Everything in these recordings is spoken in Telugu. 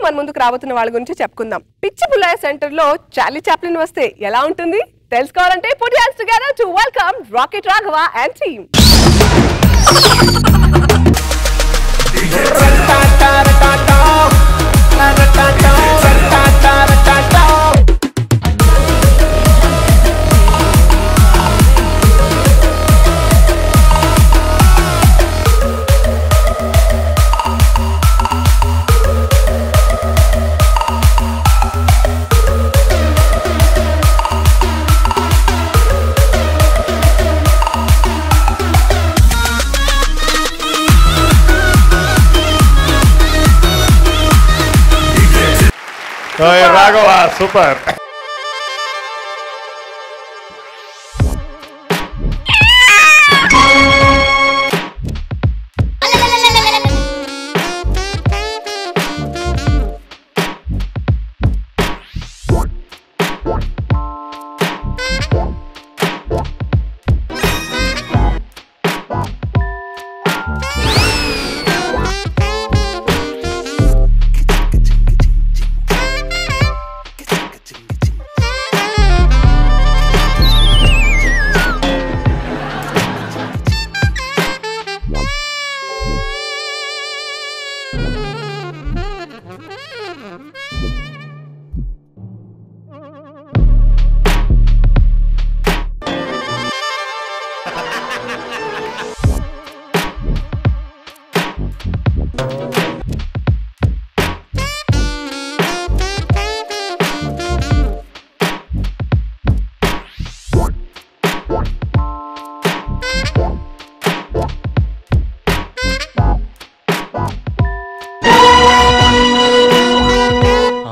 మన ముందుకు రాబోతున్న వాళ్ళ గురించి చెప్పుకుందాం. పిచ్చి పుల్లయ్య సెంటర్ లో చార్లీ చాప్లిన్ వస్తే ఎలా ఉంటుంది తెలుసుకోవాలంటే put your hands together to welcome Rocket Raghava and team. Raghava, super.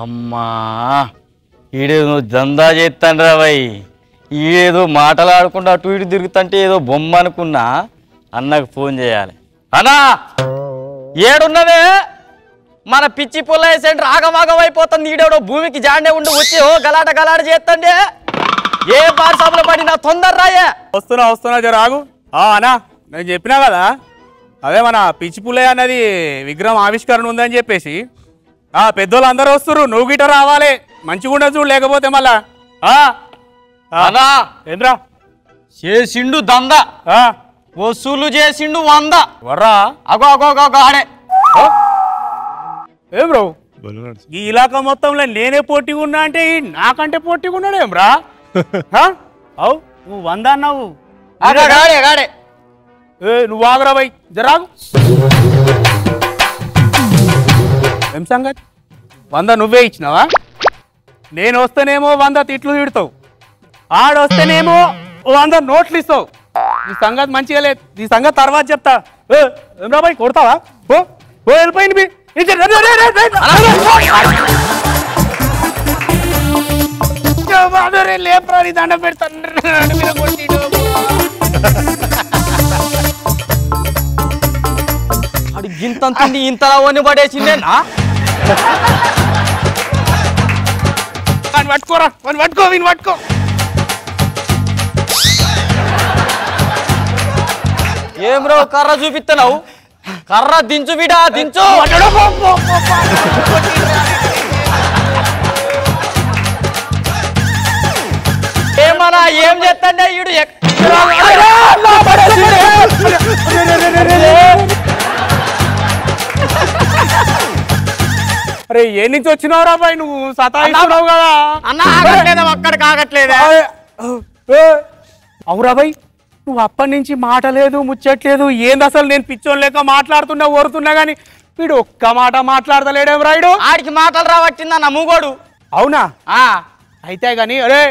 అమ్మా ఈడేదో దందా చేస్తాను రావయ్ ఈడేదో మాటలాడకుండా అటు ఇటు తిరుగుతుంటే ఏదో బొమ్మ అనుకున్నా అన్నకు ఫోన్ చేయాలి. అన్నా ఏడున్నవే మన పిచ్చి పుల్లయ్య సెంటర్ ఆగమాగమైపోతుంది. ఈడేడో భూమికి జాండే ఉండి వచ్చి ఓ గలాట గలాట చేస్తండే ఏ పాఠశాలలో పడినా తొందర రాయే. వస్తున్నా జర ఆగు. అన్నా నేను చెప్పినా కదా అదే మన పిచ్చి పుల్లయ్య అన్నది విగ్రహం ఆవిష్కరణ ఉందని చెప్పేసి పెద్దోళ్ళు అందరూ వస్తున్నారు. నువ్వు గిట్ట రావాలి మంచిగా ఉండదు చూడు, లేకపోతే మళ్ళా అన్నా ఏంద్రా చేసిండు దంద వసూలు చేసిండు 100 వర్రా. అగో అగో అగో ఆడే ఏం బ్రో ఈ ఇలాకా మొత్తంలో నేనే పోటీగా ఉన్నా అంటే నాకంటే పోటీగా ఉన్నాడు ఏం రా? అవు నువ్వు 100 అన్నావు. గాడే నువ్వు ఆగరా బై జరాగు. ఏం సంగతి 100 నువ్వే ఇచ్చినావా? నేను వస్తేనేమో 100 తిట్లు తిడతావు, ఆడొస్తేనేమో 100 నోట్లు ఇస్తావు. ఈ సంగతి మంచిగా లేదు, ఈ సంగతి తర్వాత చెప్తా. ఏం రా బై కొడతావా? ఓ ఓ వెళ్ళిపోయింది లేపరా నీ దండ పెడతాను. ఇంత ఇంతలా వని పడేసిందేనా? పట్టుకోరా పట్టుకో విని పట్టుకో. ఏం రో కర్ర చూపిస్తున్నావు? కర్ర దించు బిడా దించు. ఏమన్నా ఏం చేస్తాండే ఈడు? అరే ఏ నుంచి వచ్చినావు రా బాయ్? నువ్వు సతాయిస్తున్నావు కదా అన్న. ఆగట్లేదా అక్కడికి? ఆగట్లేదా? అవురా బాయ్ నువ్వు అప్పటి నుంచి మాట లేదు ముచ్చట్లేదు. ఏంది అసలు? నేను పిచ్చోని లేక మాట్లాడుతున్నా ఓరుతున్నా గానీ వీడు ఒక్క మాట మాట్లాడతలేడేం రాయుడు. ఆడికి మాటలు రావట్టిందన్న మూగోడు. అవునా? అయితే గాని అరే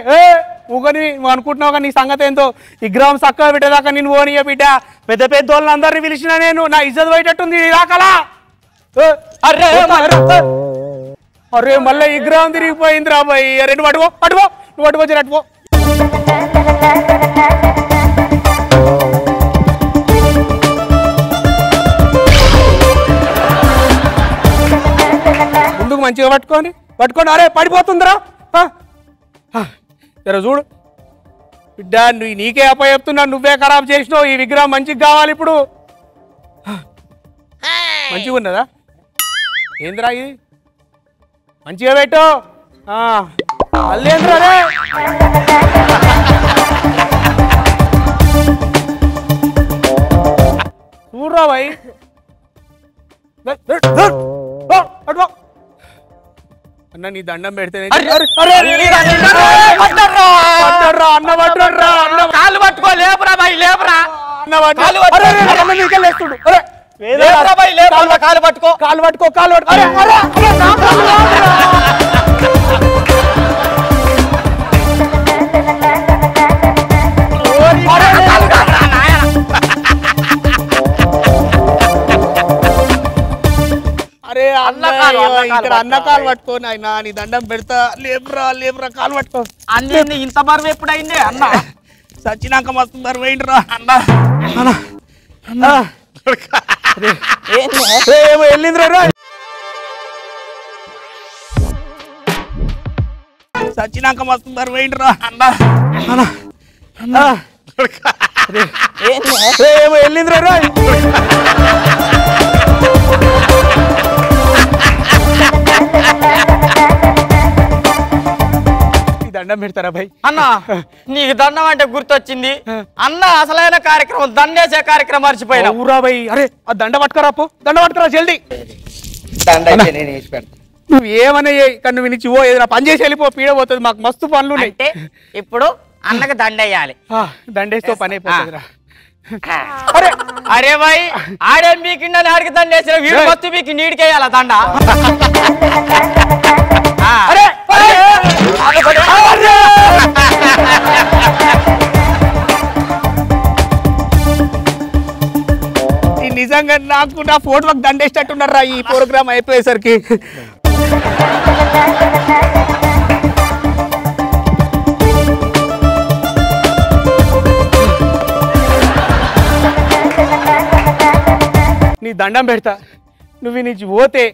ఊగని నువ్వు అనుకుంటున్నావు కానీ నీ సంగతి ఏందో. విగ్రహం చక్కగా పెట్టేదాకా నేను ఓనియ బిడ్డ. పెద్ద పెద్ద వాళ్ళందరినీ పిలిచినా నేను నా ఇజ్జత్ పోయేటట్టుంది రాకలా. అరే అరే మళ్ళీ విగ్రహం తిరిగిపోయింది రా బాయ్. అరే నువ్వు అటువో నువ్వు అటువో జర అటువో. ముందుకు మంచిగా పట్టుకోండి. అరే పడిపోతుందిరా. జర చూడు బిడ్డ, నువ్వు నీకే అప్ప చెప్తున్నా, నువ్వే ఖరాబ్ చేసినావు. ఈ విగ్రహం మంచిగా కావాలి ఇప్పుడు. మంచిగా ఉన్నదా? ఏందిరా ఇది? మంచిగా పెట్టు మళ్ళీ రే చూడరా భయ్ అన్న నీ దండం పెడితే అన్న పట్టురా కాళ్ళు పట్టుకో లేపురా బాయ్ లేపురా కాలు పట్టుకో కాలు పట్టుకో కాలు పట్టుకో అరే అన్న కాలు పట్టుకో నాయన నీ దండం పెడతా లేపురా లేపురా కాలు పట్టుకో అన్ని ఇంత బరువు ఎప్పుడైంది అన్న సచ్చినాక మస్తు బరువు అయిందిరా అన్న అన్న ఏమో వెళ్ళిందిరా సచ్చినాక మస్తు బరువు అయిందిరా అన్న ఏమో వెళ్ళిందిరా దండం పెడతారా భయ్ అన్న నీకు దండం అంటే గుర్తొచ్చింది అన్న అసలైన కార్యక్రమం దండేసే కార్యక్రమం మర్చిపోయినా ఊరా భయ్ అరే ఆ దండ పట్టుకరా పో దండ పట్టుకరా జల్దీ నువ్వు ఏమన్నా కానీ నువ్వు నుంచి ఓ ఏదైనా పని చేసి వెళ్ళిపో పీడ పోతుంది మాకు మస్తు పనులు అంటే ఇప్పుడు అన్నకు దండేయాలి దండేస్తే పని అయిపోతుందిరా అరే అరే భాయ్ ఆడే మీకిండని ఆడికి దండేసిన వీడు మస్తు మీకు నీడికేయాల దండ నిజంగా నాకు నా ఫోటోకి దండేసేటట్టున్నారా ఈ ప్రోగ్రామ్ అయిపోయేసరికి నీ దండం పెడతా నువ్వు నుంచి పోతే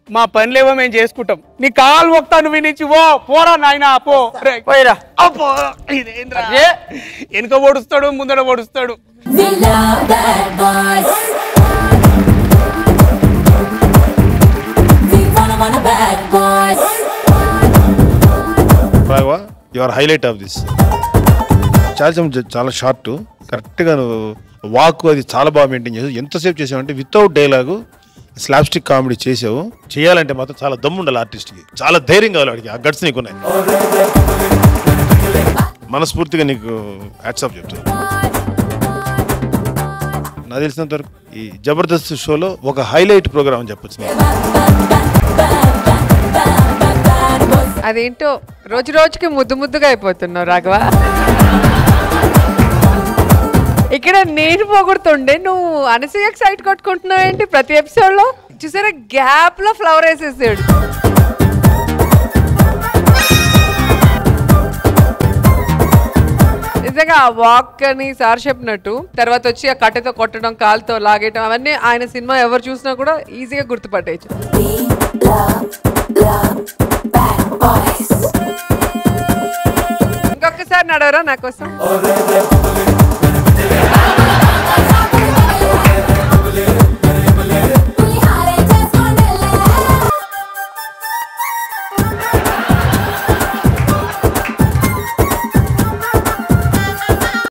మా పనులేవో మేము చేసుకుంటాం నీ కాలు మొక్తా నువ్వు నుంచి పోరా నాయన పో పోయిరా ఇదేంద్రా వెనుక పొడుస్తాడు ముందర పొడుస్తాడు యువర్ హైలైట్ ఆఫ్ దిస్ చాలా షార్ట్ కరెక్ట్గా నువ్వు వాక్ అది చాలా బాగా మెయింటైన్ చేసావు ఎంతసేపు చేసావంటే వితౌట్ డైలాగు స్లాప్స్టిక్ కామెడీ చేసావు చేయాలంటే మాత్రం చాలా దమ్ము ఉండాలి ఆర్టిస్ట్కి చాలా ధైర్యం కావాలి వాడికి ఆ గట్స్ నీకు ఉన్నాయి మనస్ఫూర్తిగా నీకు హ్యాట్సాప్ చెప్తాను నాకు తెలిసినంత వరకు ఈ జబర్దస్త్ షోలో ఒక హైలైట్ ప్రోగ్రామ్ అని చెప్పొచ్చు అదేంటో రోజు రోజుకి ముద్దు ముద్దుగా అయిపోతున్నావు రాఘవ ఇక్కడ నేను పొగుడుతుండే నువ్వు అనసూయకు సైట్ కొట్టుకుంటున్నావు ఏంటి ప్రతి ఎపిసోడ్ లో చూసారా గ్యాప్ లో ఫ్లవర్ వేసేసాడు నిజంగా ఆ వాక్ అని సార్ చెప్పినట్టు తర్వాత వచ్చి ఆ కట్టెతో కొట్టడం కాలుతో లాగేయడం అవన్నీ ఆయన సినిమా ఎవరు చూసినా కూడా ఈజీగా గుర్తుపట్టేయచ్చు ఇంకొకసారి నడవరా నా కోసం